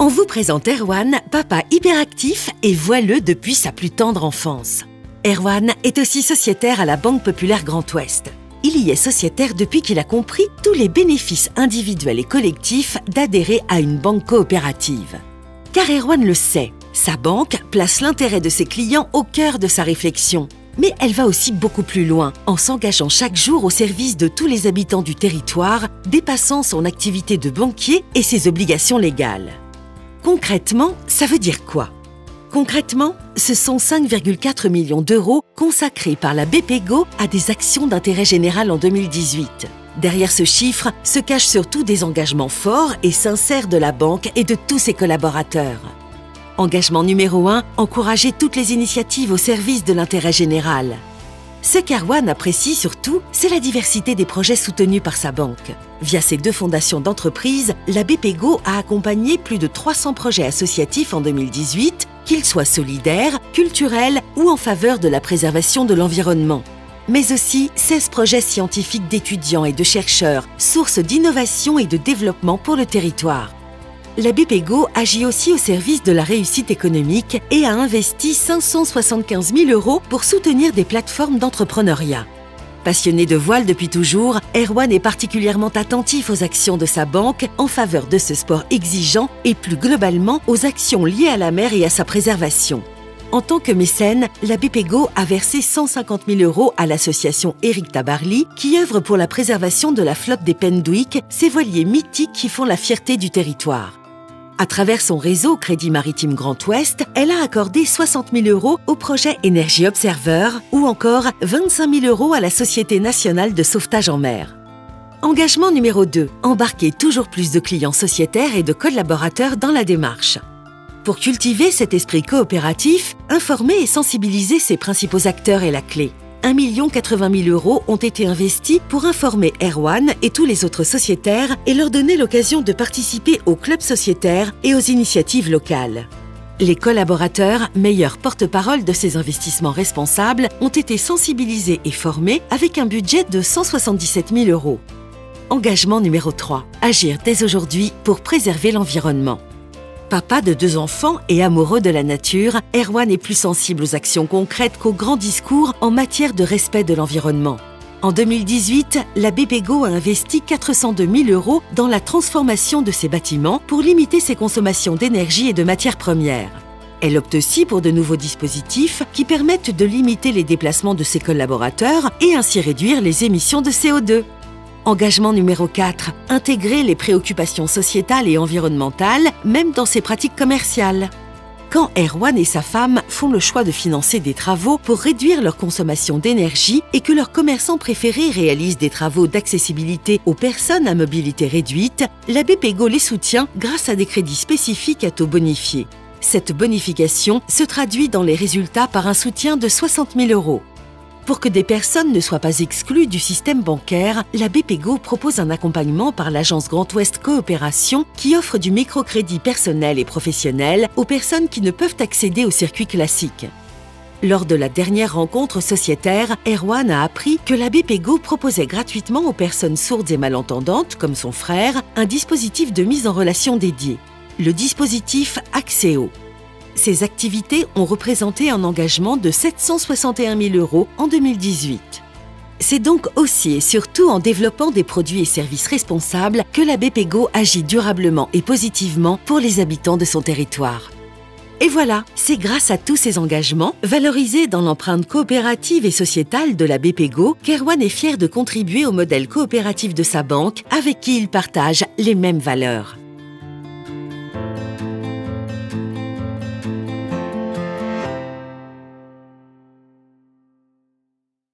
On vous présente Erwan, papa hyperactif et voileux depuis sa plus tendre enfance. Erwan est aussi sociétaire à la Banque Populaire Grand Ouest. Il y est sociétaire depuis qu'il a compris tous les bénéfices individuels et collectifs d'adhérer à une banque coopérative. Car Erwan le sait, sa banque place l'intérêt de ses clients au cœur de sa réflexion. Mais elle va aussi beaucoup plus loin, en s'engageant chaque jour au service de tous les habitants du territoire, dépassant son activité de banquier et ses obligations légales. Concrètement, ça veut dire quoi? Concrètement, ce sont 5,4 millions d'euros consacrés par la BPGO à des actions d'intérêt général en 2018. Derrière ce chiffre se cachent surtout des engagements forts et sincères de la banque et de tous ses collaborateurs. Engagement numéro 1, encourager toutes les initiatives au service de l'intérêt général. Ce qu'Erwan apprécie surtout, c'est la diversité des projets soutenus par sa banque. Via ses 2 fondations d'entreprise, la BPGO a accompagné plus de 300 projets associatifs en 2018, qu'ils soient solidaires, culturels ou en faveur de la préservation de l'environnement. Mais aussi 16 projets scientifiques d'étudiants et de chercheurs, source d'innovation et de développement pour le territoire. La BPGO agit aussi au service de la réussite économique et a investi 575 000 € pour soutenir des plateformes d'entrepreneuriat. Passionné de voile depuis toujours, Erwan est particulièrement attentif aux actions de sa banque en faveur de ce sport exigeant et plus globalement aux actions liées à la mer et à sa préservation. En tant que mécène, la BPGO a versé 150 000 € à l'association Éric Tabarly qui œuvre pour la préservation de la flotte des Pendwick, ces voiliers mythiques qui font la fierté du territoire. À travers son réseau Crédit Maritime Grand Ouest, elle a accordé 60 000 € au projet Énergie Observer ou encore 25 000 € à la Société nationale de sauvetage en mer. Engagement numéro 2, embarquer toujours plus de clients sociétaires et de collaborateurs dans la démarche. Pour cultiver cet esprit coopératif, informer et sensibiliser ses principaux acteurs est la clé. 1 080 000 € ont été investis pour informer Erwan et tous les autres sociétaires et leur donner l'occasion de participer aux clubs sociétaires et aux initiatives locales. Les collaborateurs, meilleurs porte-parole de ces investissements responsables, ont été sensibilisés et formés avec un budget de 177 000 €. Engagement numéro 3. Agir dès aujourd'hui pour préserver l'environnement. Papa de 2 enfants et amoureux de la nature, Erwan est plus sensible aux actions concrètes qu'aux grands discours en matière de respect de l'environnement. En 2018, la BPGO a investi 402 000 € dans la transformation de ses bâtiments pour limiter ses consommations d'énergie et de matières premières. Elle opte aussi pour de nouveaux dispositifs qui permettent de limiter les déplacements de ses collaborateurs et ainsi réduire les émissions de CO2. Engagement numéro 4, intégrer les préoccupations sociétales et environnementales, même dans ses pratiques commerciales. Quand Erwan et sa femme font le choix de financer des travaux pour réduire leur consommation d'énergie et que leurs commerçants préférés réalisent des travaux d'accessibilité aux personnes à mobilité réduite, la BPGO les soutient grâce à des crédits spécifiques à taux bonifiés. Cette bonification se traduit dans les résultats par un soutien de 60 000 €. Pour que des personnes ne soient pas exclues du système bancaire, la BPGO propose un accompagnement par l'agence Grand Ouest Coopération qui offre du microcrédit personnel et professionnel aux personnes qui ne peuvent accéder au circuit classique. Lors de la dernière rencontre sociétaire, Erwan a appris que la BPGO proposait gratuitement aux personnes sourdes et malentendantes, comme son frère, un dispositif de mise en relation dédié, le dispositif Accéo. Ces activités ont représenté un engagement de 761 000 € en 2018. C'est donc aussi et surtout en développant des produits et services responsables que la BPGO agit durablement et positivement pour les habitants de son territoire. Et voilà, c'est grâce à tous ces engagements, valorisés dans l'empreinte coopérative et sociétale de la BPGO, qu'Erwan est fier de contribuer au modèle coopératif de sa banque avec qui il partage les mêmes valeurs.